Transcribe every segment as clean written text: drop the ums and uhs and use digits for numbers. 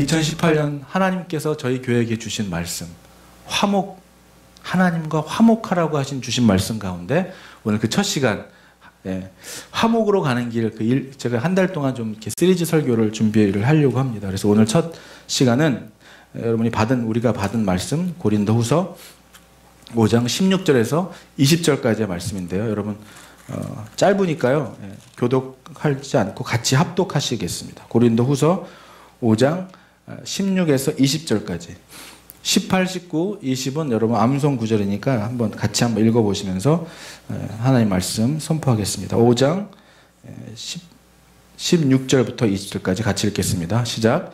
2018년 하나님께서 저희 교회에게 주신 말씀, 하나님과 화목하라고 주신 말씀 가운데 오늘 그 첫 시간, 화목으로 가는 길, 제가 한 달 동안 좀 이렇게 시리즈 설교를 준비를 하려고 합니다. 그래서 오늘 첫 시간은 여러분이 우리가 받은 말씀, 고린도후서 5장 16절에서 20절까지의 말씀인데요. 여러분, 짧으니까요, 교독하지 않고 같이 합독하시겠습니다. 고린도후서 5장 16에서 20절까지. 18, 19, 20은 여러분 암송 구절이니까 한번 읽어보시면서 하나님 말씀 선포하겠습니다. 5장 16절부터 20절까지 같이 읽겠습니다. 시작.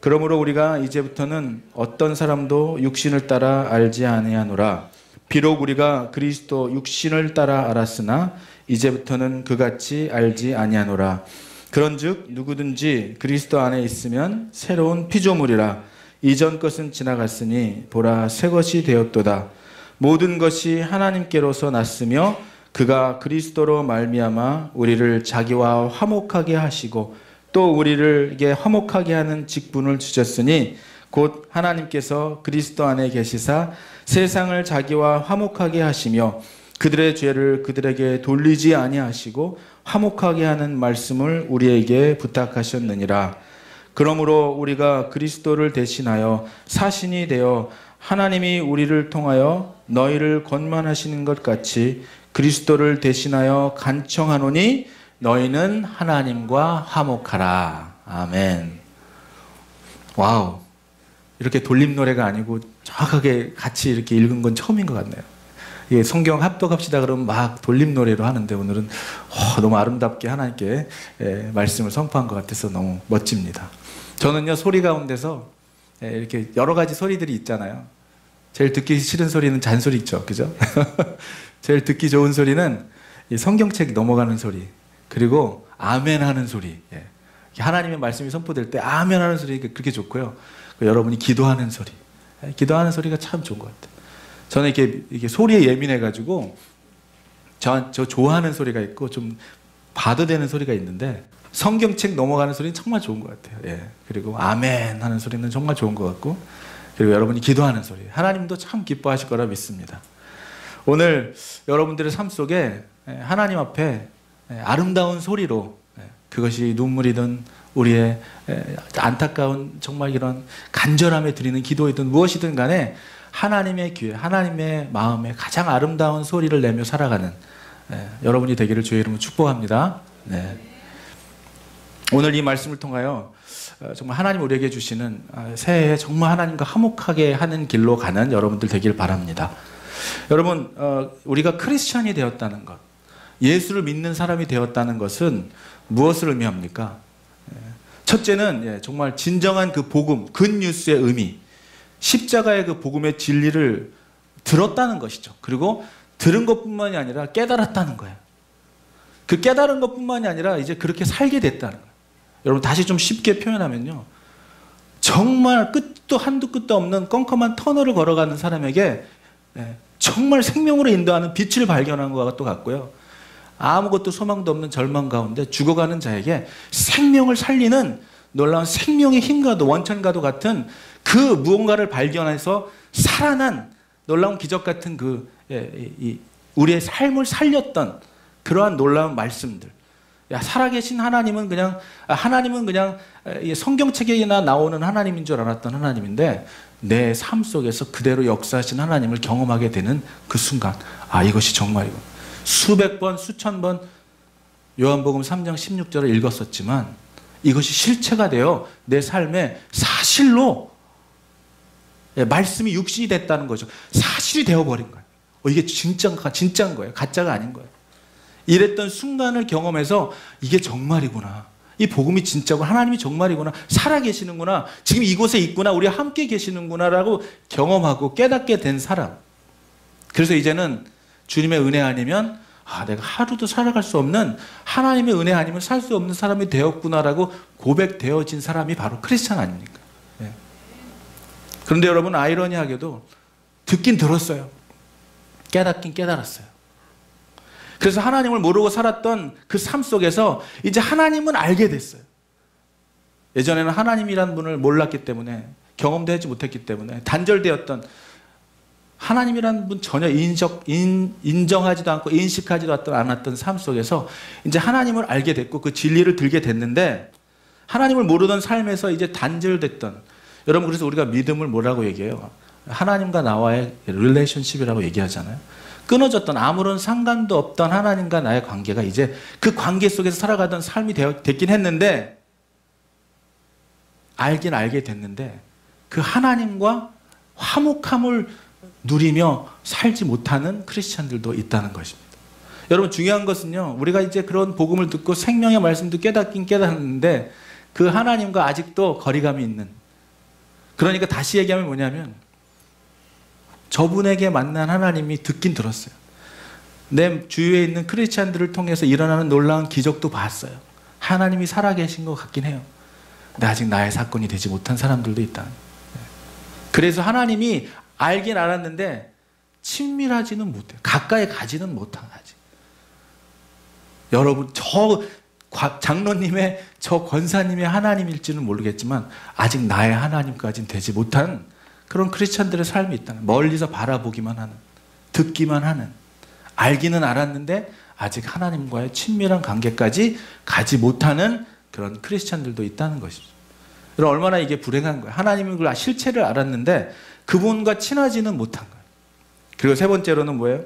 그러므로 우리가 이제부터는 어떤 사람도 육신을 따라 알지 아니하노라. 비록 우리가 그리스도 육신을 따라 알았으나 이제부터는 그같이 알지 아니하노라. 그런즉 누구든지 그리스도 안에 있으면 새로운 피조물이라. 이전 것은 지나갔으니 보라 새 것이 되었도다. 모든 것이 하나님께로서 났으며 그가 그리스도로 말미암아 우리를 자기와 화목하게 하시고 또 우리에게 화목하게 하는 직분을 주셨으니 곧 하나님께서 그리스도 안에 계시사 세상을 자기와 화목하게 하시며 그들의 죄를 그들에게 돌리지 아니하시고 화목하게 하는 말씀을 우리에게 부탁하셨느니라. 그러므로 우리가 그리스도를 대신하여 사신이 되어 하나님이 우리를 통하여 너희를 권만하시는 것 같이 그리스도를 대신하여 간청하노니 너희는 하나님과 화목하라. 아멘. 와우. 이렇게 돌림 노래가 아니고 정확하게 같이 이렇게 읽은 건 처음인 것 같네요. 예, 성경 합독합시다 그러면 막 돌림 노래로 하는데 오늘은 너무 아름답게 하나님께 말씀을 선포한 것 같아서 너무 멋집니다. 저는요, 소리 가운데서 이렇게 여러 가지 소리들이 있잖아요. 제일 듣기 싫은 소리는 잔소리 있죠. 그죠? 제일 듣기 좋은 소리는 이 성경책 넘어가는 소리, 그리고 아멘 하는 소리. 하나님의 말씀이 선포될 때 아멘 하는 소리가 그렇게 좋고요. 여러분이 기도하는 소리. 기도하는 소리가 참 좋은 것 같아요. 저는 이렇게 소리에 예민해가지고 저 좋아하는 소리가 있고 좀 봐도 되는 소리가 있는데 성경책 넘어가는 소리는 정말 좋은 것 같아요. 그리고 아멘 하는 소리는 정말 좋은 것 같고, 그리고 여러분이 기도하는 소리, 하나님도 참 기뻐하실 거라 믿습니다. 오늘 여러분들의 삶 속에 하나님 앞에 아름다운 소리로, 그것이 눈물이든 우리의 안타까운 정말 이런 간절함에 드리는 기도이든 무엇이든 간에 하나님의 귀에, 하나님의 마음에 가장 아름다운 소리를 내며 살아가는 여러분이 되기를 주의 이름으로 축복합니다. 오늘 이 말씀을 통하여 정말 하나님 우리에게 주시는 새해에 정말 하나님과 화목하게 하는 길로 가는 여러분들 되길 바랍니다. 여러분, 우리가 크리스천이 되었다는 것, 예수를 믿는 사람이 되었다는 것은 무엇을 의미합니까? 첫째는 정말 진정한 그 복음, 굿뉴스의 의미, 십자가의 그 복음의 진리를 들었다는 것이죠. 그리고 들은 것뿐만이 아니라 깨달았다는 거예요. 그 깨달은 것뿐만이 아니라 이제 그렇게 살게 됐다는 거예요. 여러분, 다시 좀 쉽게 표현하면요, 정말 끝도 한도 끝도 없는 껌껌한 터널을 걸어가는 사람에게 정말 생명으로 인도하는 빛을 발견한 것과 같고요, 아무것도 소망도 없는 절망 가운데 죽어가는 자에게 생명을 살리는 놀라운 생명의 힘과도 원천과도 같은 그 무언가를 발견해서 살아난 놀라운 기적 같은 우리의 삶을 살렸던 그러한 놀라운 말씀들. 살아계신 하나님은 그냥 성경책에나 나오는 하나님인 줄 알았던 하나님인데 내 삶 속에서 그대로 역사하신 하나님을 경험하게 되는 그 순간, 이것이 정말이고, 수백 번, 수천 번 요한복음 3장 16절을 읽었었지만 이것이 실체가 되어 내 삶에 사실로 말씀이 육신이 됐다는 거죠. 사실이 되어버린 거예요. 이게 진짜인 거예요. 가짜가 아닌 거예요. 이랬던 순간을 경험해서 이게 정말이구나. 이 복음이 진짜고 하나님이 정말이구나. 살아계시는구나. 지금 이곳에 있구나. 우리 함께 계시는구나라고 경험하고 깨닫게 된 사람. 그래서 이제는 주님의 은혜 아니면 내가 하루도 살아갈 수 없는, 하나님의 은혜 아니면 살 수 없는 사람이 되었구나라고 고백되어진 사람이 바로 크리스찬 아닙니까? 그런데 여러분, 아이러니하게도 듣긴 들었어요. 깨닫긴 깨달았어요. 그래서 하나님을 모르고 살았던 그 삶 속에서 이제 하나님은 알게 됐어요. 예전에는 하나님이란 분을 몰랐기 때문에, 경험도 하지 못했기 때문에 단절되었던, 하나님이란 분 전혀 인정하지도 않고 인식하지도 않았던 삶 속에서 이제 하나님을 알게 됐고 그 진리를 들게 됐는데, 하나님을 모르던 삶에서 이제 단절됐던, 여러분 그래서 우리가 믿음을 뭐라고 얘기해요? 하나님과 나와의 릴레이션십이라고 얘기하잖아요. 끊어졌던, 아무런 상관도 없던 하나님과 나의 관계가 이제 그 관계 속에서 살아가던 삶이 됐긴 했는데, 알긴 알게 됐는데 그 하나님과 화목함을 누리며 살지 못하는 크리스찬들도 있다는 것입니다. 여러분 중요한 것은요, 우리가 이제 그런 복음을 듣고 생명의 말씀도 깨닫긴 깨닫는데 그 하나님과 아직도 거리감이 있는, 그러니까 다시 얘기하면 뭐냐면, 저분에게 만난 하나님이 듣긴 들었어요. 내 주위에 있는 크리스찬들을 통해서 일어나는 놀라운 기적도 봤어요. 하나님이 살아계신 것 같긴 해요. 근데 아직 나의 사건이 되지 못한 사람들도 있다. 그래서 하나님이 알긴 알았는데 친밀하지는 못해요. 가까이 가지는 못한 아직. 여러분 저 장로님의, 저 권사님의 하나님일지는 모르겠지만 아직 나의 하나님까지는 되지 못한 그런 크리스찬들의 삶이 있다는, 멀리서 바라보기만 하는, 듣기만 하는, 알기는 알았는데 아직 하나님과의 친밀한 관계까지 가지 못하는 그런 크리스찬들도 있다는 것이죠. 그럼 얼마나 이게 불행한 거예요. 하나님의 그 실체를 알았는데 그분과 친하지는 못한 거예요. 그리고 세 번째로는 뭐예요?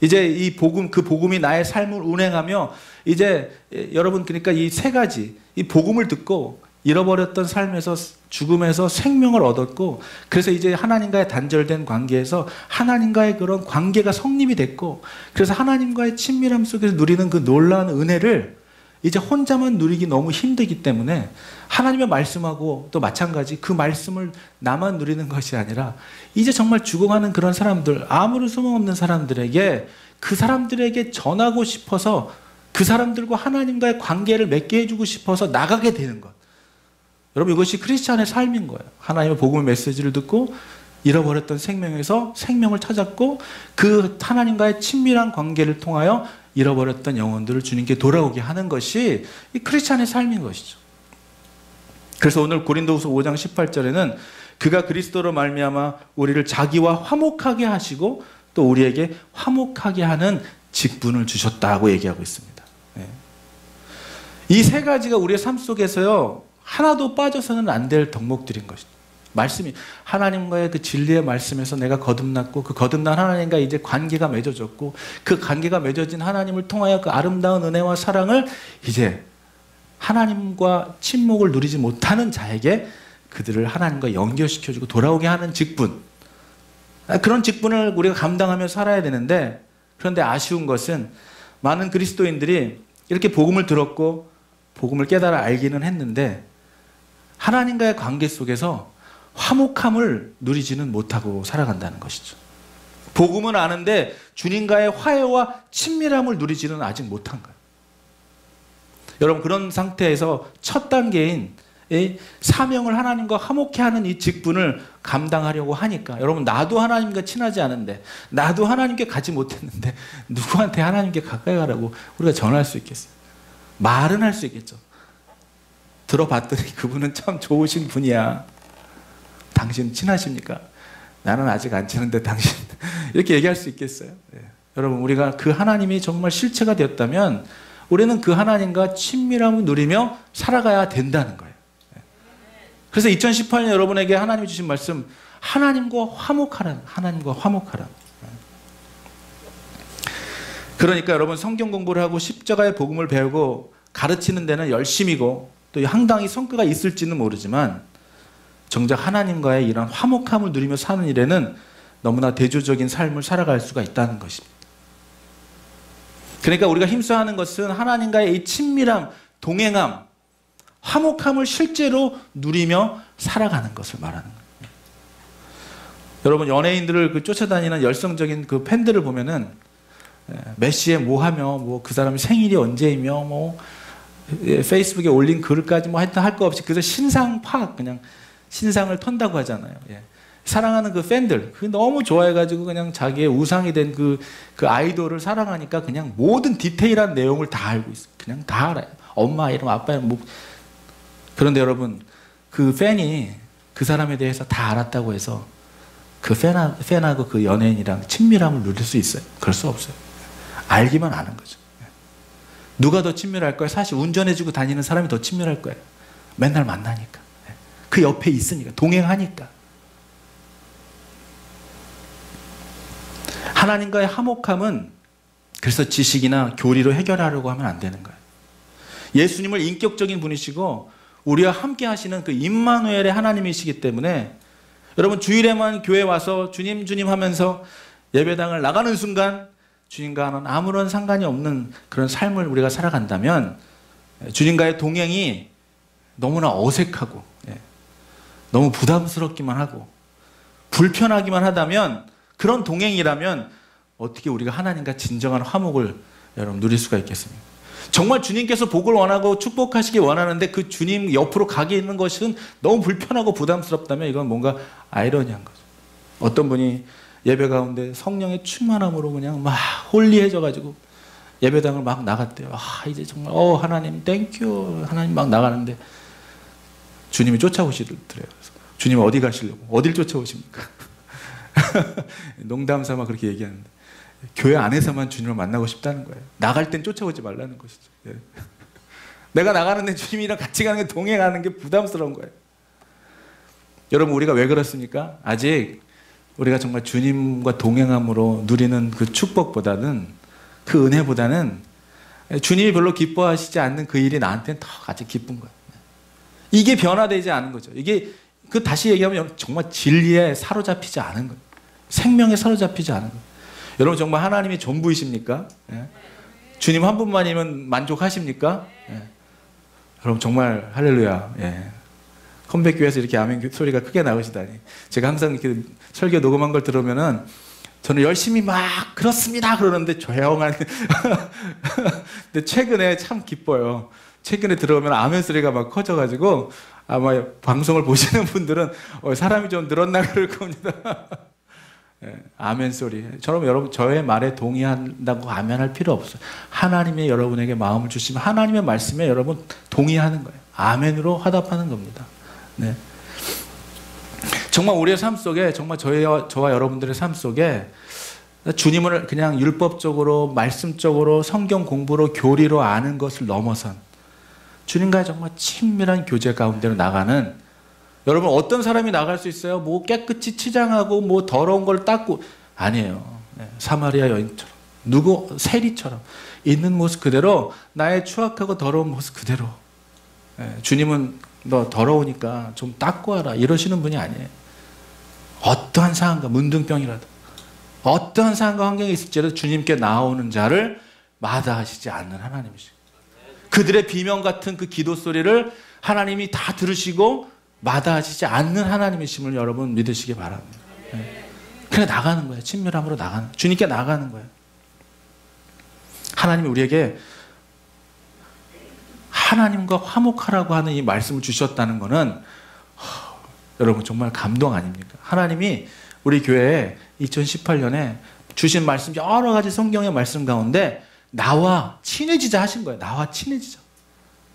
이제 이 복음, 그 복음이 나의 삶을 운행하며 이제 여러분 그러니까 이 세 가지, 이 복음을 듣고 잃어버렸던 삶에서, 죽음에서 생명을 얻었고, 그래서 이제 하나님과의 단절된 관계에서 하나님과의 그런 관계가 성립이 됐고, 그래서 하나님과의 친밀함 속에서 누리는 그 놀라운 은혜를 이제 혼자만 누리기 너무 힘들기 때문에 하나님의 말씀하고 또 마찬가지 그 말씀을 나만 누리는 것이 아니라 이제 정말 죽어가는 그런 사람들, 아무런 소망없는 사람들에게, 그 사람들에게 전하고 싶어서 그 사람들과 하나님과의 관계를 맺게 해주고 싶어서 나가게 되는 것. 여러분 이것이 크리스찬의 삶인 거예요. 하나님의 복음의 메시지를 듣고 잃어버렸던 생명에서 생명을 찾았고 그 하나님과의 친밀한 관계를 통하여 잃어버렸던 영혼들을 주님께 돌아오게 하는 것이 이 크리스찬의 삶인 것이죠. 그래서 오늘 고린도후서 5장 18절에는 그가 그리스도로 말미암아 우리를 자기와 화목하게 하시고 또 우리에게 화목하게 하는 직분을 주셨다고 얘기하고 있습니다. 이 세 가지가 우리의 삶 속에서요 하나도 빠져서는 안 될 덕목들인 것이죠. 말씀이, 하나님과의 그 진리의 말씀에서 내가 거듭났고 그 거듭난 하나님과 이제 관계가 맺어졌고 그 관계가 맺어진 하나님을 통하여 그 아름다운 은혜와 사랑을 이제 하나님과 친목을 누리지 못하는 자에게 그들을 하나님과 연결시켜주고 돌아오게 하는 직분, 그런 직분을 우리가 감당하며 살아야 되는데, 그런데 아쉬운 것은 많은 그리스도인들이 이렇게 복음을 들었고 복음을 깨달아 알기는 했는데 하나님과의 관계 속에서 화목함을 누리지는 못하고 살아간다는 것이죠. 복음은 아는데 주님과의 화해와 친밀함을 누리지는 아직 못한 거예요. 여러분 그런 상태에서 첫 단계인 이 사명을 하나님과 화목해 하는 이 직분을 감당하려고 하니까, 여러분 나도 하나님과 친하지 않은데, 나도 하나님께 가지 못했는데 누구한테 하나님께 가까이 가라고 우리가 전할 수 있겠어요? 말은 할 수 있겠죠. 들어봤더니 그분은 참 좋으신 분이야. 당신 친하십니까? 나는 아직 안 친한데 당신 이렇게 얘기할 수 있겠어요? 여러분 우리가 그 하나님이 정말 실체가 되었다면 우리는 그 하나님과 친밀함을 누리며 살아가야 된다는 거예요. 그래서 2018년 여러분에게 하나님이 주신 말씀, 하나님과 화목하라. 하나님과 화목하라. 그러니까 여러분 성경 공부를 하고 십자가의 복음을 배우고 가르치는 데는 열심이고 또 상당히 성과가 있을지는 모르지만 정작 하나님과의 이런 화목함을 누리며 사는 일에는 너무나 대조적인 삶을 살아갈 수가 있다는 것입니다. 그러니까 우리가 힘써하는 것은 하나님과의 이 친밀함, 동행함, 화목함을 실제로 누리며 살아가는 것을 말하는 거예요. 여러분 연예인들을 그 쫓아다니는 열성적인 그 팬들을 보면은 몇 시에 뭐 하며, 뭐 그 사람이 생일이 언제이며, 뭐 페이스북에 올린 글까지 뭐 하여튼 할 거 없이 그래서 신상 파악, 그냥 신상을 턴다고 하잖아요. 사랑하는 그 팬들, 그 너무 좋아해가지고 그냥 자기의 우상이 된 그 아이돌을 사랑하니까 그냥 모든 디테일한 내용을 다 알고 있어요. 그냥 다 알아요. 엄마 이름, 아빠 이름, 뭐 그런데 여러분, 그 팬이 그 사람에 대해서 다 알았다고 해서 그 팬하고 그 연예인이랑 친밀함을 누릴 수 있어요? 그럴 수 없어요. 알기만 아는 거죠. 누가 더 친밀할 거예요? 사실 운전해주고 다니는 사람이 더 친밀할 거예요. 맨날 만나니까. 그 옆에 있으니까. 동행하니까. 하나님과의 화목함은 그래서 지식이나 교리로 해결하려고 하면 안 되는 거예요. 예수님을 인격적인 분이시고 우리와 함께 하시는 그 임마누엘의 하나님이시기 때문에 여러분, 주일에만 교회 와서 주님 주님 하면서 예배당을 나가는 순간 주님과는 아무런 상관이 없는 그런 삶을 우리가 살아간다면 주님과의 동행이 너무나 어색하고 너무 부담스럽기만 하고 불편하기만 하다면, 그런 동행이라면 어떻게 우리가 하나님과 진정한 화목을 여러분 누릴 수가 있겠습니까? 정말 주님께서 복을 원하고 축복하시기 원하는데 그 주님 옆으로 가게 있는 것은 너무 불편하고 부담스럽다면 이건 뭔가 아이러니한 거죠. 어떤 분이 예배 가운데 성령의 충만함으로 그냥 막 홀리해져가지고 예배당을 막 나갔대요. 이제 정말 하나님 땡큐 하나님 막 나가는데 주님이 쫓아오시더래요. 주님 어디 가시려고? 어딜 쫓아오십니까? 농담 삼아 그렇게 얘기하는데 교회 안에서만 주님을 만나고 싶다는 거예요. 나갈 땐 쫓아오지 말라는 것이죠. 내가 나가는데 주님이랑 같이 가는 게, 동행하는 게 부담스러운 거예요. 여러분, 우리가 왜 그렇습니까? 아직 우리가 정말 주님과 동행함으로 누리는 그 축복보다는, 그 은혜보다는 주님이 별로 기뻐하시지 않는 그 일이 나한테는 더 아직 기쁜 거예요. 이게 변화되지 않은 거죠. 이게 다시 얘기하면 정말 진리에 사로잡히지 않은 거예요. 생명에 사로잡히지 않은 거예요. 여러분, 정말 하나님이 전부이십니까? 주님 한 분만이면 만족하십니까? 여러분, 정말 할렐루야. 컴백교회에서 이렇게 아멘 소리가 크게 나오시다니. 제가 항상 이렇게 설교 녹음한 걸 들으면은 저는 열심히 막 그렇습니다 그러는데 조용한 근데 최근에 참 기뻐요. 최근에 들어오면 아멘 소리가 막 커져가지고 아마 방송을 보시는 분들은 사람이 좀 늘었나 그럴 겁니다. 아멘 소리. 저는 여러분, 저의 말에 동의한다고 아멘할 필요 없어요. 하나님의 여러분에게 마음을 주시면 하나님의 말씀에 여러분 동의하는 거예요. 아멘으로 화답하는 겁니다. 네. 정말 우리의 삶 속에, 정말 저와 여러분들의 삶 속에 주님을 그냥 율법적으로, 말씀적으로, 성경 공부로, 교리로 아는 것을 넘어선 주님과의 정말 친밀한 교제 가운데로 나가는, 여러분, 어떤 사람이 나갈 수 있어요? 뭐 깨끗이 치장하고 뭐 더러운 걸 닦고, 아니에요. 사마리아 여인처럼, 세리처럼 있는 모습 그대로, 나의 추악하고 더러운 모습 그대로. 주님은 너 더러우니까 좀 닦고 와라 이러시는 분이 아니에요. 어떠한 상황과, 문둥병이라도 어떠한 상황과 환경이 있을지라도 주님께 나오는 자를 마다하시지 않는 하나님이시고, 그들의 비명 같은 그 기도 소리를 하나님이 다 들으시고 마다하시지 않는 하나님이심을 여러분 믿으시기 바랍니다. 그냥 나가는 거예요. 친밀함으로 나가는, 주님께 나가는 거예요. 하나님이 우리에게 하나님과 화목하라고 하는 이 말씀을 주셨다는 것은 여러분 정말 감동 아닙니까? 하나님이 우리 교회에 2018년에 주신 말씀, 여러 가지 성경의 말씀 가운데 나와 친해지자 하신 거예요. 나와 친해지자.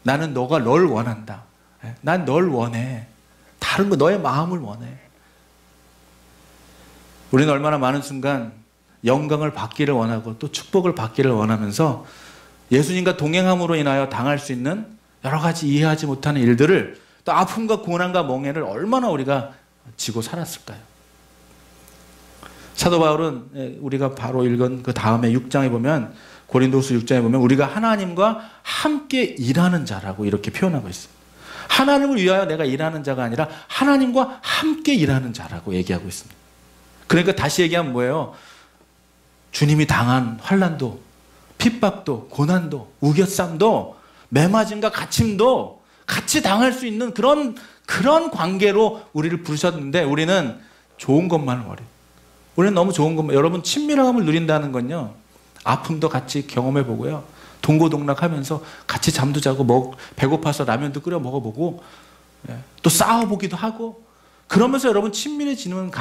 나는 널 원한다. 난 널 원해. 다른 거, 너의 마음을 원해. 우리는 얼마나 많은 순간 영광을 받기를 원하고 또 축복을 받기를 원하면서 예수님과 동행함으로 인하여 당할 수 있는 여러 가지 이해하지 못하는 일들을, 또 아픔과 고난과 멍해를 얼마나 우리가 지고 살았을까요? 사도 바울은 우리가 바로 읽은 그 다음에 6장에 보면, 고린도후서 6장에 보면 우리가 하나님과 함께 일하는 자라고 이렇게 표현하고 있습니다. 하나님을 위하여 내가 일하는 자가 아니라 하나님과 함께 일하는 자라고 얘기하고 있습니다. 그러니까 다시 얘기하면 뭐예요? 주님이 당한 환난도, 핍박도, 고난도, 우겨쌈도, 매맞음과 갇힘도 같이 당할 수 있는 그런 관계로 우리를 부르셨는데, 우리는 좋은 것만을 원해요. 우리는 너무 좋은 것만. 여러분, 친밀함을 누린다는 건요, 아픔도 같이 경험해 보고요, 동고동락하면서 같이 잠도 자고 배고파서 라면도 끓여 먹어보고, 또 싸워보기도 하고, 그러면서 여러분 친밀해지는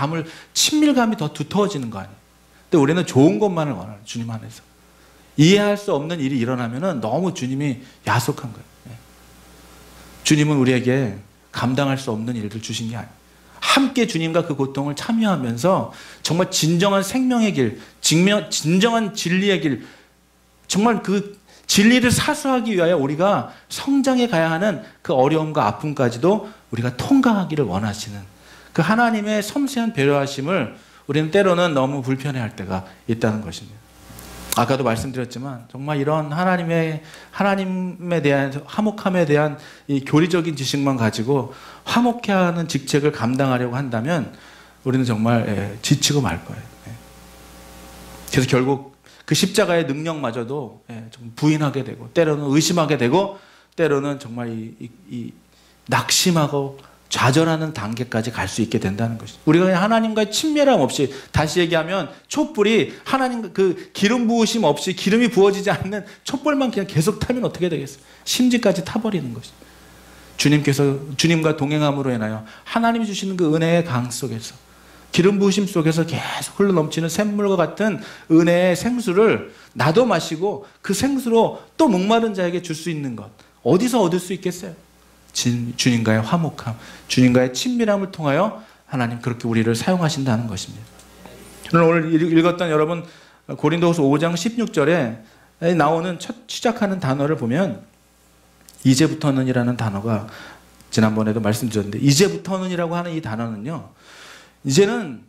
친밀감이 더 두터워지는 거 아니에요. 근데 우리는 좋은 것만을 원하는, 주님 안에서 이해할 수 없는 일이 일어나면은 너무 주님이 야속한 거예요. 주님은 우리에게 감당할 수 없는 일들 주신 게 아니에요. 함께 주님과 그 고통을 참여하면서 정말 진정한 생명의 길, 진정한 진리의 길, 정말 그 진리를 사수하기 위하여 우리가 성장해 가야 하는 그 어려움과 아픔까지도 우리가 통과하기를 원하시는 그 하나님의 섬세한 배려하심을 우리는 때로는 너무 불편해할 때가 있다는 것입니다. 아까도 말씀드렸지만 정말 이런 하나님에 대한 화목함에 대한 이 교리적인 지식만 가지고 화목해하는 직책을 감당하려고 한다면 우리는 정말 지치고 말 거예요. 그래서 결국 그 십자가의 능력마저도 좀 부인하게 되고 때로는 의심하게 되고 때로는 정말 이 낙심하고 좌절하는 단계까지 갈 수 있게 된다는 것이죠. 우리가 그냥 하나님과의 친밀함 없이, 다시 얘기하면 촛불이 하나님 그 기름 부으심 없이 기름이 부어지지 않는 촛불만 그냥 계속 타면 어떻게 되겠어요? 심지까지 타버리는 것이죠. 주님과 동행함으로 인하여 하나님이 주시는 그 은혜의 강 속에서 기름 부으심 속에서 계속 흘러넘치는 샘물과 같은 은혜의 생수를 나도 마시고 그 생수로 또 목마른 자에게 줄 수 있는 것, 어디서 얻을 수 있겠어요? 주님과의 화목함, 주님과의 친밀함을 통하여 하나님 그렇게 우리를 사용하신다는 것입니다. 오늘 읽었던 여러분 고린도후서 5장 16절에 나오는 시작하는 단어를 보면 이제부터는 이라는 단어가 지난번에도 말씀드렸는데, 이제부터는이라고 하는 이 단어는요, 이제는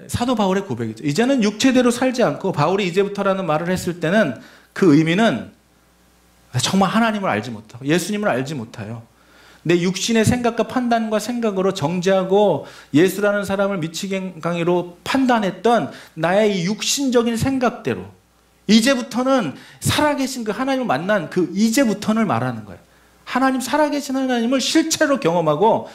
사도 바울의 고백이죠. 이제는 육체대로 살지 않고, 바울이 이제부터라는 말을 했을 때는 그 의미는 정말 하나님을 알지 못하고 예수님을 알지 못해요. 내 육신의 생각과 판단과 생각으로 정죄하고 예수라는 사람을 미치광이로 판단했던 나의 이 육신적인 생각대로 이제부터는 살아계신 그 하나님을 만난 그 이제부터를 말하는 거예요. 하나님, 살아계신 하나님을 실체로 경험하고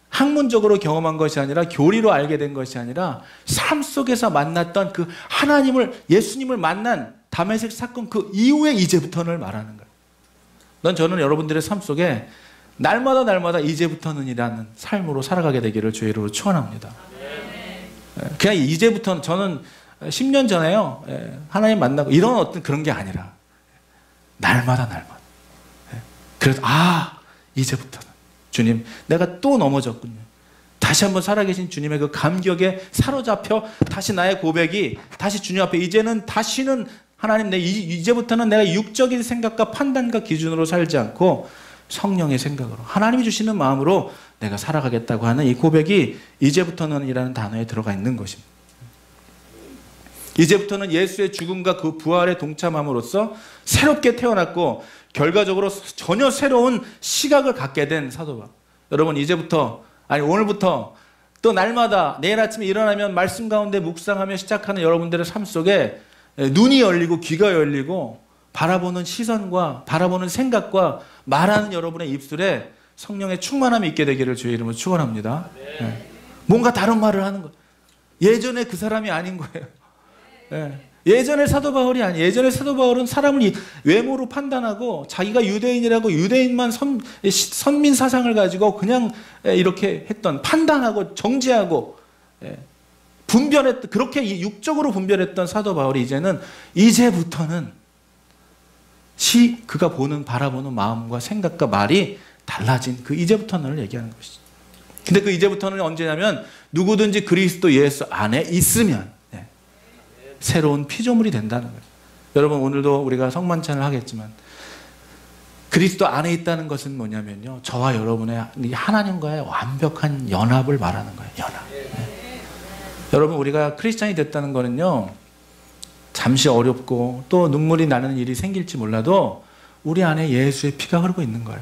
학문적으로 경험한 것이 아니라 교리로 알게 된 것이 아니라 삶 속에서 만났던 그 하나님을, 예수님을 만난 다메섹 사건 그 이후에 이제부터를 말하는 거예요. 저는 여러분들의 삶 속에 날마다 이제부터는 이라는 삶으로 살아가게 되기를 주의 이름으로 축원합니다. 그냥 이제부터는, 저는 10년 전에요, 하나님 만나고 이런 어떤 그런 게 아니라 날마다 그래서 이제부터는 주님, 내가 또 넘어졌군요. 다시 한번 살아계신 주님의 그 감격에 사로잡혀 다시 나의 고백이 다시 주님 앞에, 이제는 다시는 하나님, 이제부터는 내가 육적인 생각과 판단과 기준으로 살지 않고 성령의 생각으로 하나님이 주시는 마음으로 내가 살아가겠다고 하는 이 고백이 이제부터는 이라는 단어에 들어가 있는 것입니다. 이제부터는 예수의 죽음과 그 부활에 동참함으로써 새롭게 태어났고 결과적으로 전혀 새로운 시각을 갖게 된 사도 바울. 여러분, 오늘부터 또 날마다 내일 아침에 일어나면 말씀 가운데 묵상하며 시작하는 여러분들의 삶 속에 눈이 열리고 귀가 열리고 바라보는 시선과 바라보는 생각과 말하는 여러분의 입술에 성령의 충만함이 있게 되기를 주의 이름으로 축원합니다. 뭔가 다른 말을 하는 거예요. 예전에 그 사람이 아닌 거예요. 예전에 사도 바울이 아니에요. 예전에 사도 바울은 사람을 외모로 판단하고 자기가 유대인이라고 유대인만 선민 사상을 가지고 그냥 이렇게 했던, 판단하고 정죄하고 분별했던, 그렇게 육적으로 분별했던 사도 바울이 이제부터는 그가 바라보는 마음과 생각과 말이 달라진 그 이제부터는을 얘기하는 것이죠. 근데 그 이제부터는 언제냐면 누구든지 그리스도 예수 안에 있으면 새로운 피조물이 된다는 거예요. 여러분, 오늘도 우리가 성만찬을 하겠지만 그리스도 안에 있다는 것은 뭐냐면요, 저와 여러분의 하나님과의 완벽한 연합을 말하는 거예요. 연합. 여러분, 우리가 크리스찬이 됐다는 거는요, 잠시 어렵고 또 눈물이 나는 일이 생길지 몰라도 우리 안에 예수의 피가 흐르고 있는 거예요.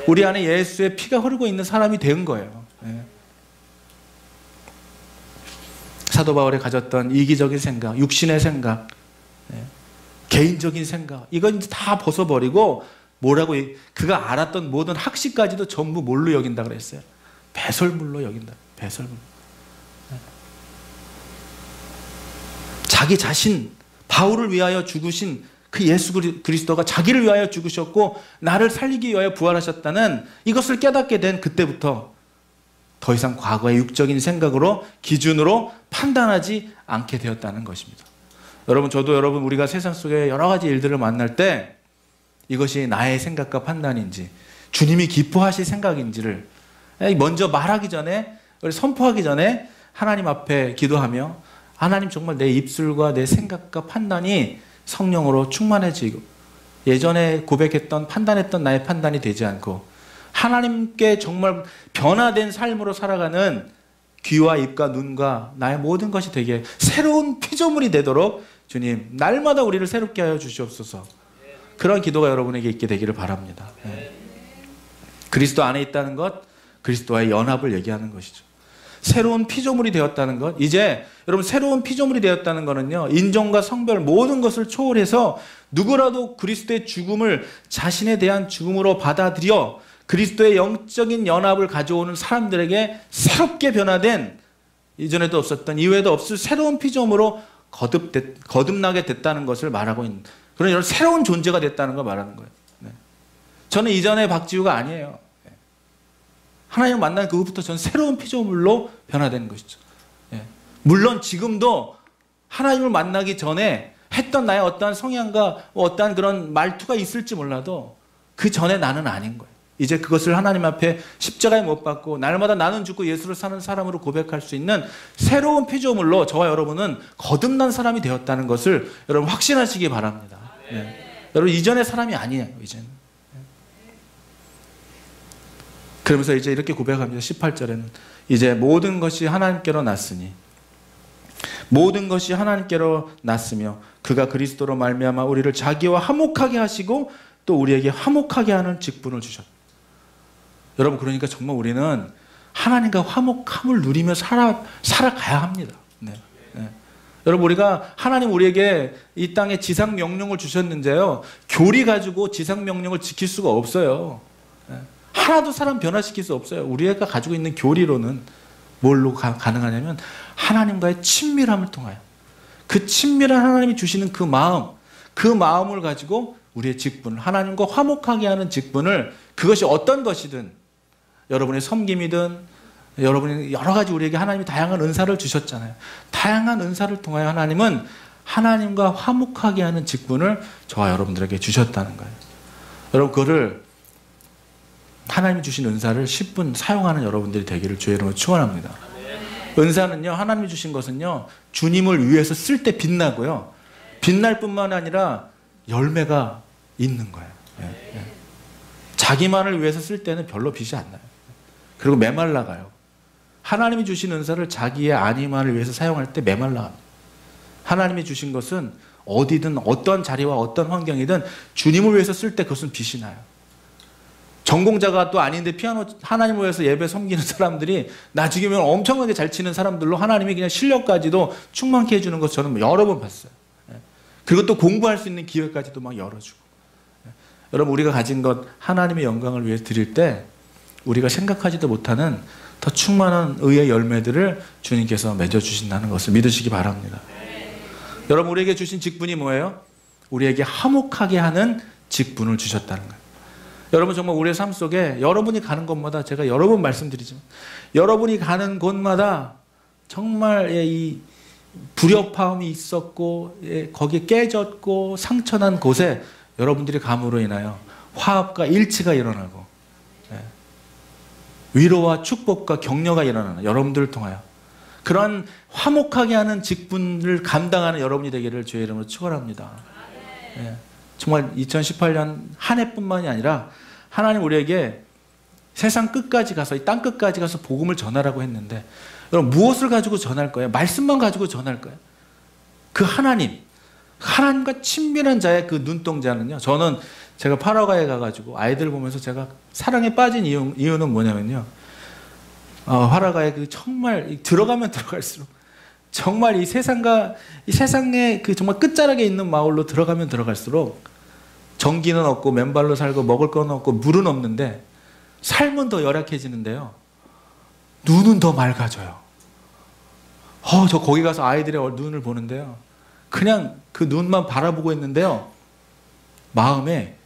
우리 안에 예수의 피가 흐르고 있는 사람이 된 거예요. 사도 바울이 가졌던 이기적인 생각, 육신의 생각, 개인적인 생각, 이건 다 벗어버리고 그가 알았던 모든 학식까지도 전부 뭘로 여긴다 그랬어요? 배설물로 여긴다. 배설물. 자기 자신, 바울을 위하여 죽으신 그 예수 그리스도가 자기를 위하여 죽으셨고 나를 살리기 위하여 부활하셨다는 이것을 깨닫게 된 그때부터 더 이상 과거의 육적인 생각으로, 기준으로 판단하지 않게 되었다는 것입니다. 여러분, 우리가 세상 속에 여러 가지 일들을 만날 때 이것이 나의 생각과 판단인지 주님이 기뻐하실 생각인지를 먼저 말하기 전에, 선포하기 전에 하나님 앞에 기도하며 하나님 정말 내 입술과 내 생각과 판단이 성령으로 충만해지고 예전에 고백했던 판단했던 나의 판단이 되지 않고 하나님께 정말 변화된 삶으로 살아가는 귀와 입과 눈과 나의 모든 것이 되게 새로운 피조물이 되도록 주님 날마다 우리를 새롭게 하여 주시옵소서. 그런 기도가 여러분에게 있게 되기를 바랍니다. 그리스도 안에 있다는 것, 그리스도와의 연합을 얘기하는 것이죠. 새로운 피조물이 되었다는 것, 이제 여러분 새로운 피조물이 되었다는 것은요, 인종과 성별 모든 것을 초월해서 누구라도 그리스도의 죽음을 자신에 대한 죽음으로 받아들여 그리스도의 영적인 연합을 가져오는 사람들에게 새롭게 변화된, 이전에도 없었던 이후에도 없을 새로운 피조물로 거듭나게 됐다는 것을 말하고 있는, 그런 여러 새로운 존재가 됐다는 걸 말하는 거예요. 저는 이전의 박지우가 아니에요. 하나님을 만난 그 후부터 저는 새로운 피조물로 변화된 것이죠. 물론 지금도 하나님을 만나기 전에 했던 나의 어떠한 성향과 어떠한 그런 말투가 있을지 몰라도 그 전에 나는 아닌 거예요. 이제 그것을 하나님 앞에 십자가에 못 박고 날마다 나는 죽고 예수를 사는 사람으로 고백할 수 있는 새로운 피조물로 저와 여러분은 거듭난 사람이 되었다는 것을 여러분 확신하시기 바랍니다. 여러분 이전의 사람이 아니에요. 이제는. 그러면서 이제 이렇게 고백합니다. 18절에는 이제 모든 것이 하나님께로 났으니, 모든 것이 하나님께로 났으며 그가 그리스도로 말미암아 우리를 자기와 화목하게 하시고 또 우리에게 화목하게 하는 직분을 주셨다. 여러분 그러니까 정말 우리는 하나님과 화목함을 누리며 살아가야 합니다. 여러분 우리가 하나님 우리에게 이 땅에 지상 명령을 주셨는데요, 교리 가지고 지상 명령을 지킬 수가 없어요. 하나도 사람 변화시킬 수 없어요. 우리가 가지고 있는 교리로는 뭘로 가능하냐면 하나님과의 친밀함을 통하여, 그 친밀한 하나님이 주시는 그 마음을 가지고 우리의 직분을, 하나님과 화목하게 하는 직분을, 그것이 어떤 것이든, 여러분의 섬김이든, 여러분이 여러 가지 우리에게 하나님이 다양한 은사를 주셨잖아요. 다양한 은사를 통하여 하나님은 하나님과 화목하게 하는 직분을 저와 여러분들에게 주셨다는 거예요. 여러분 그거를, 하나님이 주신 은사를 10분 사용하는 여러분들이 되기를 주의 이름으로 축원합니다. 은사는요, 하나님이 주신 것은요, 주님을 위해서 쓸 때 빛나고요, 빛날 뿐만 아니라 열매가 있는 거예요. 자기만을 위해서 쓸 때는 별로 빛이 안 나요. 그리고 메말라가요. 하나님이 주신 은사를 자기의 안위만을 위해서 사용할 때 메말라갑니다. 하나님이 주신 것은 어디든 어떤 자리와 어떤 환경이든 주님을 위해서 쓸 때 그것은 빛이 나요. 전공자가 또 아닌데 피아노 하나님을 위해서 예배 섬기는 사람들이 나중에 엄청나게 잘 치는 사람들로 하나님이 그냥 실력까지도 충만케 해주는 것 저는 여러 번 봤어요. 그리고 또 공부할 수 있는 기회까지도 막 열어주고. 여러분 우리가 가진 것 하나님의 영광을 위해 드릴 때 우리가 생각하지도 못하는 더 충만한 의의 열매들을 주님께서 맺어주신다는 것을 믿으시기 바랍니다. 여러분 우리에게 주신 직분이 뭐예요? 우리에게 화목하게 하는 직분을 주셨다는 거예요. 여러분 정말 우리의 삶 속에 여러분이 가는 곳마다, 제가 여러 번 말씀드리지만 여러분이 가는 곳마다 정말 이 불협화음이 있었고 거기에 깨졌고 상처난 곳에 여러분들이 감으로 인하여 화합과 일치가 일어나고 위로와 축복과 격려가 일어나는 여러분들을 통하여 그런 화목하게 하는 직분을 감당하는 여러분이 되기를 주의 이름으로 축원합니다. 정말 2018년 한 해뿐만이 아니라 하나님 우리에게 세상 끝까지 가서, 이 땅 끝까지 가서 복음을 전하라고 했는데, 여러분 무엇을 가지고 전할 거예요? 말씀만 가지고 전할 거예요? 그 하나님과 친밀한 자의 그 눈동자는요, 저는 제가 파라과이에 가가지고 아이들 보면서 제가 사랑에 빠진 이유는 뭐냐면요, 파라과이 그 정말 들어가면 들어갈수록 정말 이 세상의 그 정말 끝자락에 있는 마을로 들어가면 들어갈수록 전기는 없고 맨발로 살고 먹을 건 없고 물은 없는데 삶은 더 열악해지는데요, 눈은 더 맑아져요. 저 거기 가서 아이들의 눈을 보는데요, 그냥 그 눈만 바라보고 있는데요, 마음에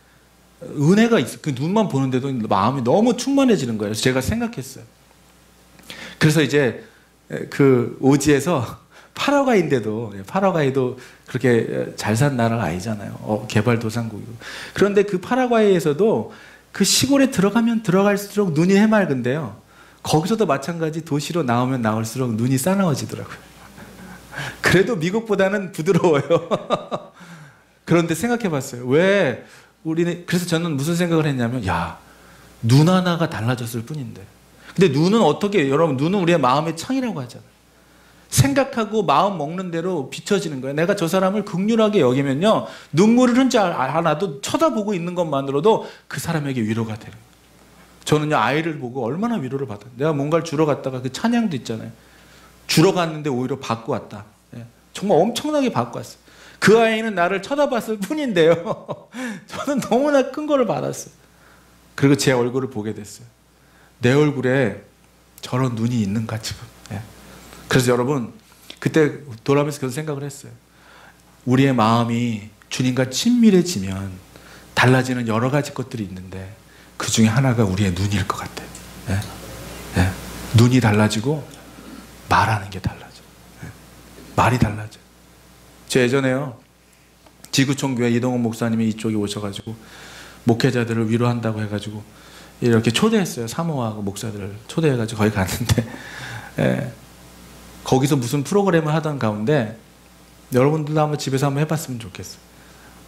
은혜가 있어요. 그 눈만 보는데도 마음이 너무 충만해지는 거예요. 제가 생각했어요. 그래서 이제 그 오지에서 파라과이도 그렇게 잘 산 나라가 아니잖아요. 개발도상국이고. 그런데 그 파라과이에서도 그 시골에 들어가면 들어갈수록 눈이 해맑은데요. 거기서도 마찬가지 도시로 나오면 나올수록 눈이 싸나워지더라고요. 그래도 미국보다는 부드러워요. 그런데 생각해 봤어요. 왜 우리는, 그래서 저는 무슨 생각을 했냐면, 야, 눈 하나가 달라졌을 뿐인데. 근데 눈은 어떻게, 여러분, 눈은 우리의 마음의 창이라고 하잖아요. 생각하고 마음 먹는 대로 비춰지는 거예요. 내가 저 사람을 긍휼하게 여기면요, 눈물을 흘지 않아도 쳐다보고 있는 것만으로도 그 사람에게 위로가 되는 거예요. 저는요, 아이를 보고 얼마나 위로를 받아요. 내가 뭔가를 주러 갔다가 그 찬양도 있잖아요. 주러 갔는데 오히려 받고 왔다. 예. 정말 엄청나게 받고 왔어요. 그 아이는 나를 쳐다봤을 뿐인데요. 저는 너무나 큰 거를 받았어요. 그리고 제 얼굴을 보게 됐어요. 내 얼굴에 저런 눈이 있는가 지금. 예. 그래서 여러분, 그때 돌아보면서 그런 생각을 했어요. 우리의 마음이 주님과 친밀해지면 달라지는 여러 가지 것들이 있는데 그 중에 하나가 우리의 눈일 것 같아요. 예. 예. 눈이 달라지고 말하는 게 달라져. 예. 말이 달라져. 저 예전에요, 지구촌교회 이동훈 목사님이 이쪽에 오셔가지고 목회자들을 위로한다고 해가지고 이렇게 초대했어요. 사모하고 목사들을 초대해가지고 거기 갔는데, 예, 거기서 무슨 프로그램을 하던 가운데, 여러분들도 한번 집에서 한번 해봤으면 좋겠어요.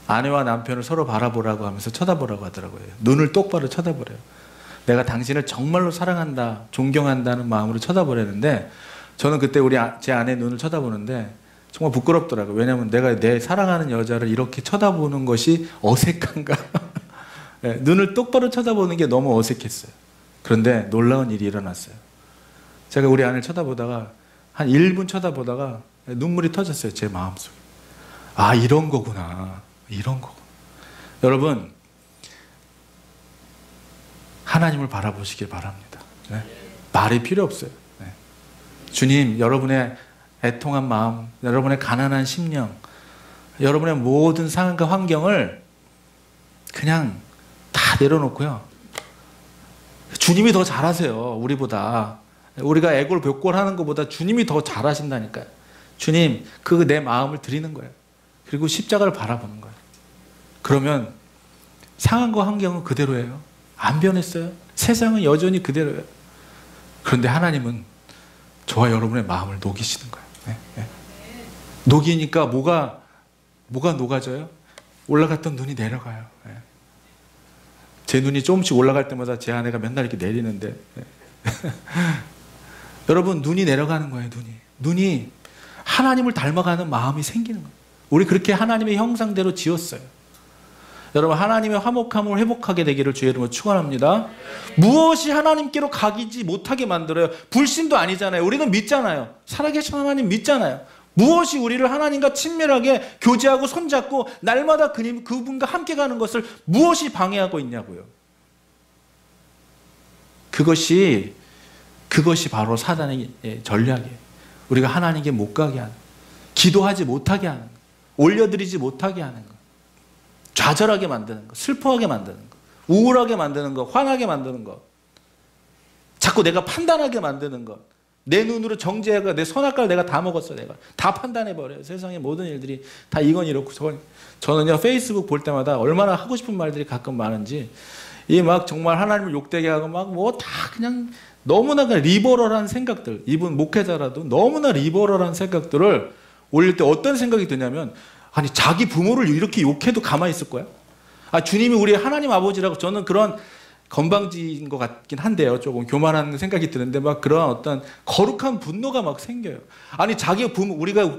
아내와 남편을 서로 바라보라고 하면서 쳐다보라고 하더라고요. 눈을 똑바로 쳐다보래요. 내가 당신을 정말로 사랑한다, 존경한다는 마음으로 쳐다보려는데, 저는 그때 제 아내 눈을 쳐다보는데 정말 부끄럽더라고요. 왜냐하면 내가 내 사랑하는 여자를 이렇게 쳐다보는 것이 어색한가. 네, 눈을 똑바로 쳐다보는 게 너무 어색했어요. 그런데 놀라운 일이 일어났어요. 제가 우리 아내를 쳐다보다가 한 1분 쳐다보다가 눈물이 터졌어요. 제 마음속에. 아, 이런 거구나. 이런 거구나. 여러분, 하나님을 바라보시길 바랍니다. 네? 말이 필요 없어요. 네. 주님, 여러분의 애통한 마음, 여러분의 가난한 심령, 여러분의 모든 상황과 환경을 그냥 다 내려놓고요. 주님이 더 잘하세요. 우리보다. 우리가 애골복골하는 것보다 주님이 더 잘하신다니까요. 주님, 그 내 마음을 드리는 거예요. 그리고 십자가를 바라보는 거예요. 그러면 상황과 환경은 그대로예요. 안 변했어요. 세상은 여전히 그대로예요. 그런데 하나님은 저와 여러분의 마음을 녹이시는 거예요. 네, 네. 녹이니까 뭐가 녹아져요? 올라갔던 눈이 내려가요. 네. 제 눈이 조금씩 올라갈 때마다 제 아내가 맨날 이렇게 내리는데, 네. 여러분, 눈이 내려가는 거예요. 눈이 하나님을 닮아가는 마음이 생기는 거예요. 우리 그렇게 하나님의 형상대로 지었어요. 여러분, 하나님의 화목함을 회복하게 되기를 주의 이름으로 축원합니다. 무엇이 하나님께로 가기지 못하게 만들어요? 불신도 아니잖아요. 우리는 믿잖아요. 살아계신 하나님 믿잖아요. 무엇이 우리를 하나님과 친밀하게 교제하고 손잡고 날마다 그분과 함께 가는 것을 무엇이 방해하고 있냐고요. 그것이 바로 사단의 전략이에요. 우리가 하나님께 못 가게 하는, 기도하지 못하게 하는, 올려드리지 못하게 하는 것, 좌절하게 만드는 것, 슬퍼하게 만드는 것, 우울하게 만드는 것, 화나게 만드는 것, 자꾸 내가 판단하게 만드는 것, 내 눈으로 정죄하고 내 선악과를 내가 다 먹었어. 내가 다 판단해버려요. 세상의 모든 일들이 다 이건 이렇고 저는요, 페이스북 볼 때마다 얼마나 하고 싶은 말들이 가끔 많은지, 이 막 정말 하나님을 욕되게 하고 막 뭐 다 그냥 너무나 그냥 리버럴한 생각들, 이분 목회자라도 너무나 리버럴한 생각들을 올릴 때 어떤 생각이 드냐면, 아니, 자기 부모를 이렇게 욕해도 가만히 있을 거야? 아, 주님이 우리 하나님 아버지라고. 저는 그런 건방지인 것 같긴 한데요. 조금 교만한 생각이 드는데 막 그런 어떤 거룩한 분노가 막 생겨요. 아니, 자기 부모, 우리가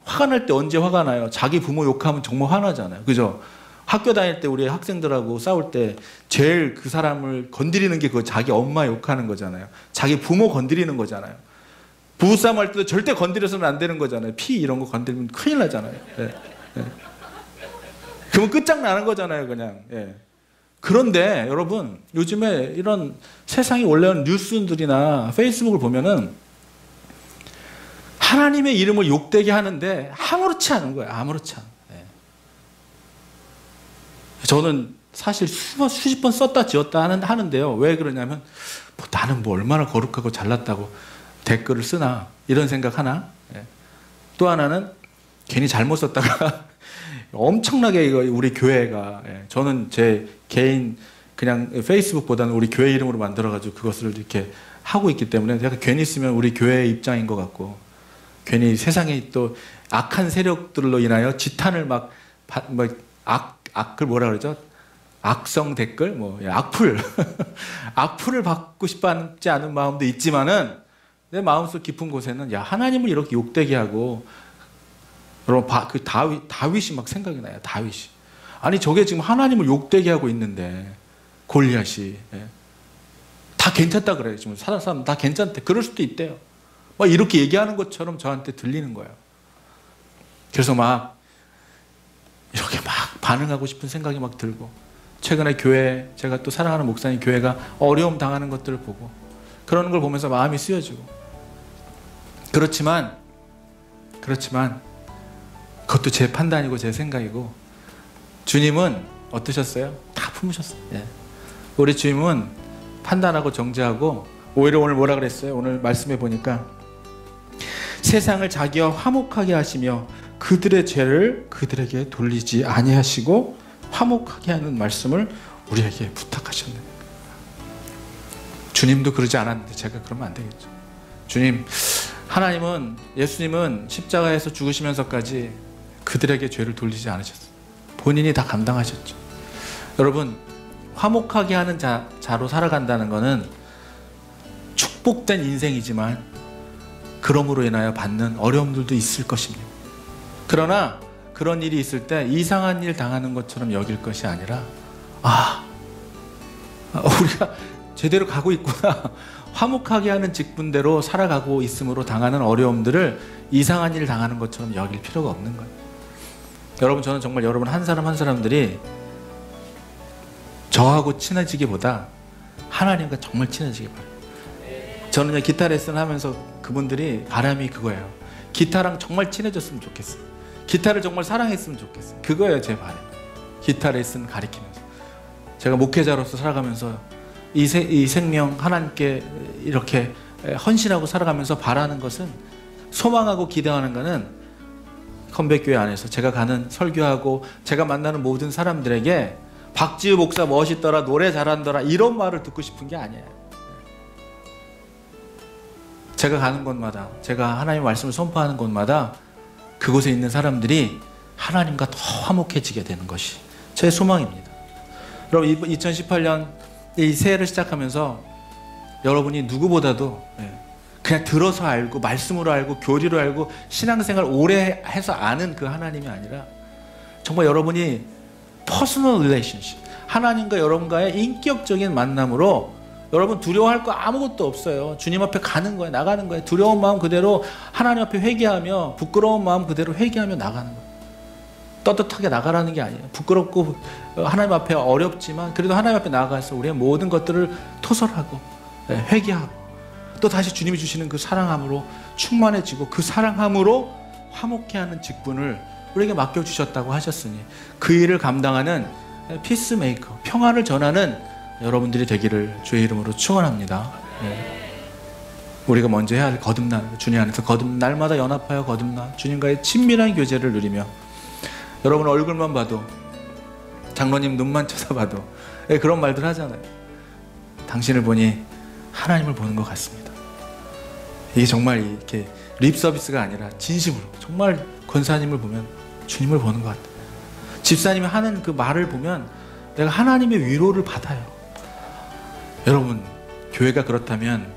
화가 날 때 언제 화가 나요? 자기 부모 욕하면 정말 화나잖아요. 그죠? 학교 다닐 때 우리 학생들하고 싸울 때 제일 그 사람을 건드리는 게 그 자기 엄마 욕하는 거잖아요. 자기 부모 건드리는 거잖아요. 부부싸움 할 때도 절대 건드려서는 안 되는 거잖아요. 피 이런 거 건드리면 큰일 나잖아요. 예. 예. 그러면 끝장나는 거잖아요, 그냥. 예. 그런데 여러분, 요즘에 이런 세상에 올라오는 뉴스들이나 페이스북을 보면은 하나님의 이름을 욕되게 하는데 아무렇지 않은 거예요. 아무렇지 않은. 예. 저는 사실 수십 번 썼다 지웠다 하는데요. 왜 그러냐면, 뭐 나는 뭐 얼마나 거룩하고 잘났다고 댓글을 쓰나 이런 생각 하나. 예. 또 하나는 괜히 잘못 썼다가 엄청나게 우리 교회가, 예. 저는 제 개인 그냥 페이스북보다는 우리 교회 이름으로 만들어가지고 그것을 이렇게 하고 있기 때문에 제가 괜히 쓰면 우리 교회의 입장인 것 같고, 괜히 세상에 또 악한 세력들로 인하여 지탄을 악을 뭐라 그러죠? 악성 댓글, 악플. 악플을 받고 싶지 않은 마음도 있지만은 내 마음속 깊은 곳에는 야, 하나님을 이렇게 욕되게 하고, 여러분, 그 다윗이 막 생각이 나요. 다윗이. 아니, 저게 지금 하나님을 욕되게 하고 있는데, 골리앗이. 다 괜찮다 그래요. 지금 사람 다 괜찮대. 그럴 수도 있대요. 막 이렇게 얘기하는 것처럼 저한테 들리는 거예요. 그래서 막 이렇게 막 반응하고 싶은 생각이 막 들고, 최근에 교회, 제가 또 사랑하는 목사님 교회가 어려움 당하는 것들을 보고, 그러는 걸 보면서 마음이 쓰여지고, 그렇지만 그것도 제 판단이고 제 생각이고, 주님은 어떠셨어요? 다 품으셨어요. 예. 우리 주님은 판단하고 정죄하고, 오히려 오늘 뭐라 그랬어요? 오늘 말씀해 보니까 세상을 자기와 화목하게 하시며 그들의 죄를 그들에게 돌리지 아니하시고 화목하게 하는 말씀을 우리에게 부탁하셨네요. 주님도 그러지 않았는데 제가 그러면 안 되겠죠. 주님, 하나님은, 예수님은 십자가에서 죽으시면서까지 그들에게 죄를 돌리지 않으셨어요. 본인이 다 감당하셨죠. 여러분, 화목하게 하는 자로 살아간다는 것은 축복된 인생이지만 그럼으로 인하여 받는 어려움들도 있을 것입니다. 그러나 그런 일이 있을 때 이상한 일 당하는 것처럼 여길 것이 아니라, 우리가 제대로 가고 있구나, 화목하게 하는 직분대로 살아가고 있으므로 당하는 어려움들을 이상한 일 당하는 것처럼 여길 필요가 없는 거예요. 여러분, 저는 정말 여러분 한 사람 한 사람들이 저하고 친해지기보다 하나님과 정말 친해지기 바라요. 저는 기타 레슨 하면서 그분들이 바람이 그거예요. 기타랑 정말 친해졌으면 좋겠어요. 기타를 정말 사랑했으면 좋겠어요. 그거예요, 제 바람. 기타 레슨 가르치면서, 제가 목회자로서 살아가면서 이 생명 하나님께 이렇게 헌신하고 살아가면서 바라는 것은, 소망하고 기대하는 것은 컴백교회 안에서 제가 가는, 설교하고 제가 만나는 모든 사람들에게 박지우 목사 멋있더라, 노래 잘한더라, 이런 말을 듣고 싶은 게 아니에요. 제가 가는 곳마다, 제가 하나님의 말씀을 선포하는 곳마다 그곳에 있는 사람들이 하나님과 더 화목해지게 되는 것이 제 소망입니다. 여러분, 2018년 이 새해를 시작하면서 여러분이 누구보다도 그냥 들어서 알고, 말씀으로 알고, 교리로 알고, 신앙생활 오래 해서 아는 그 하나님이 아니라, 정말 여러분이 퍼스널 릴레이션십, 하나님과 여러분과의 인격적인 만남으로, 여러분 두려워할 거 아무것도 없어요. 주님 앞에 가는 거예요. 나가는 거예요. 두려운 마음 그대로 하나님 앞에 회개하며, 부끄러운 마음 그대로 회개하며 나가는 거예요. 떳떳하게 나가라는 게 아니에요. 부끄럽고 하나님 앞에 어렵지만 그래도 하나님 앞에 나가서 우리의 모든 것들을 토설하고 회개하고, 또 다시 주님이 주시는 그 사랑함으로 충만해지고, 그 사랑함으로 화목해하는 직분을 우리에게 맡겨주셨다고 하셨으니, 그 일을 감당하는 피스메이커, 평화를 전하는 여러분들이 되기를 주의 이름으로 축원합니다. 우리가 먼저 해야 할 거듭난, 주님 안에서 날마다 연합하여 거듭나 주님과의 친밀한 교제를 누리며, 여러분 얼굴만 봐도, 장로님 눈만 쳐다봐도 그런 말들 하잖아요. 당신을 보니 하나님을 보는 것 같습니다. 이게 정말 이렇게 립 서비스가 아니라 진심으로, 정말 권사님을 보면 주님을 보는 것 같아요. 집사님이 하는 그 말을 보면 내가 하나님의 위로를 받아요. 여러분, 교회가 그렇다면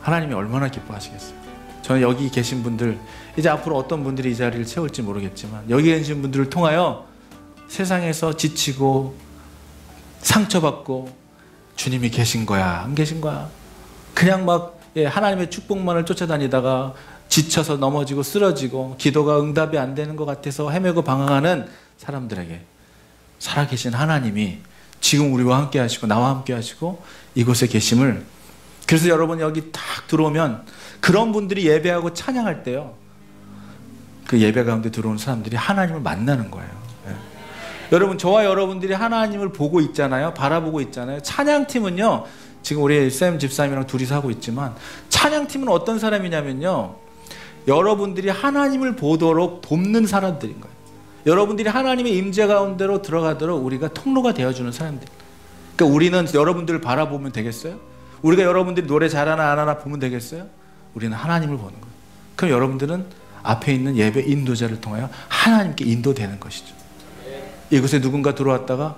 하나님이 얼마나 기뻐하시겠어요. 저는 여기 계신 분들, 이제 앞으로 어떤 분들이 이 자리를 채울지 모르겠지만, 여기 계신 분들을 통하여 세상에서 지치고 상처받고, 주님이 계신 거야, 안 계신 거야, 그냥 막 하나님의 축복만을 쫓아다니다가 지쳐서 넘어지고 쓰러지고 기도가 응답이 안 되는 것 같아서 헤매고 방황하는 사람들에게 살아계신 하나님이 지금 우리와 함께 하시고 나와 함께 하시고 이곳에 계심을, 그래서 여러분 여기 딱 들어오면 그런 분들이 예배하고 찬양할 때요, 그 예배 가운데 들어온 사람들이 하나님을 만나는 거예요. 여러분, 저와 여러분들이 하나님을 보고 있잖아요. 바라보고 있잖아요. 찬양팀은요, 지금 우리 쌤 집사님이랑 둘이서 하고 있지만, 찬양팀은 어떤 사람이냐면요, 여러분들이 하나님을 보도록 돕는 사람들인 거예요. 여러분들이 하나님의 임재 가운데로 들어가도록 우리가 통로가 되어주는 사람들. 그러니까 우리는 여러분들을 바라보면 되겠어요? 우리가 여러분들이 노래 잘하나 안 하나 보면 되겠어요? 우리는 하나님을 보는 거예요. 그럼 여러분들은 앞에 있는 예배 인도자를 통하여 하나님께 인도되는 것이죠. 이곳에 누군가 들어왔다가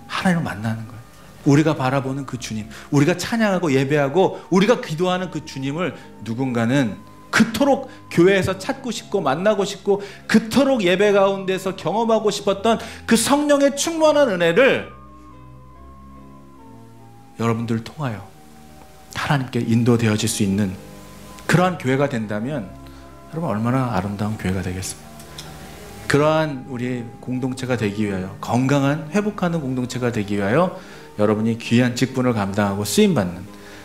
하나님을 만나는 거예요. 우리가 바라보는 그 주님, 우리가 찬양하고 예배하고 우리가 기도하는 그 주님을 누군가는 그토록 교회에서 찾고 싶고 만나고 싶고 그토록 예배 가운데서 경험하고 싶었던 그 성령의 충만한 은혜를 여러분들을 통하여 하나님께 인도되어질 수 있는 그러한 교회가 된다면 여러분 얼마나 아름다운 교회가 되겠습니까? 그러한 우리 공동체가 되기 위하여, 건강한 회복하는 공동체가 되기 위하여 여러분이 귀한 직분을 감당하고 쓰임받는,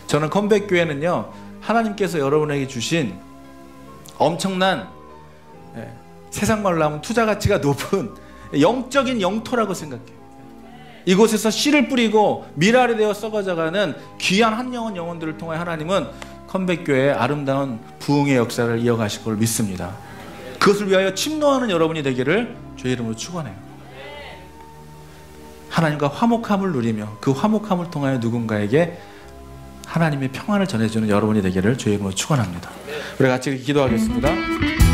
저는 컴백교회는요 하나님께서 여러분에게 주신 엄청난, 세상 말로 하면 투자 가치가 높은 영적인 영토라고 생각해요. 이곳에서 씨를 뿌리고 미랄이 되어 썩어져가는 귀한 한 영혼들을 통해 하나님은 컴백교회의 아름다운 부흥의 역사를 이어가실 걸 믿습니다. 그것을 위하여 침노하는 여러분이 되기를 주의 이름으로 축원해요. 하나님과 화목함을 누리며 그 화목함을 통하여 누군가에게 하나님의 평안을 전해주는 여러분이 되기를 주의 이름으로 축원합니다. 우리 같이 기도하겠습니다.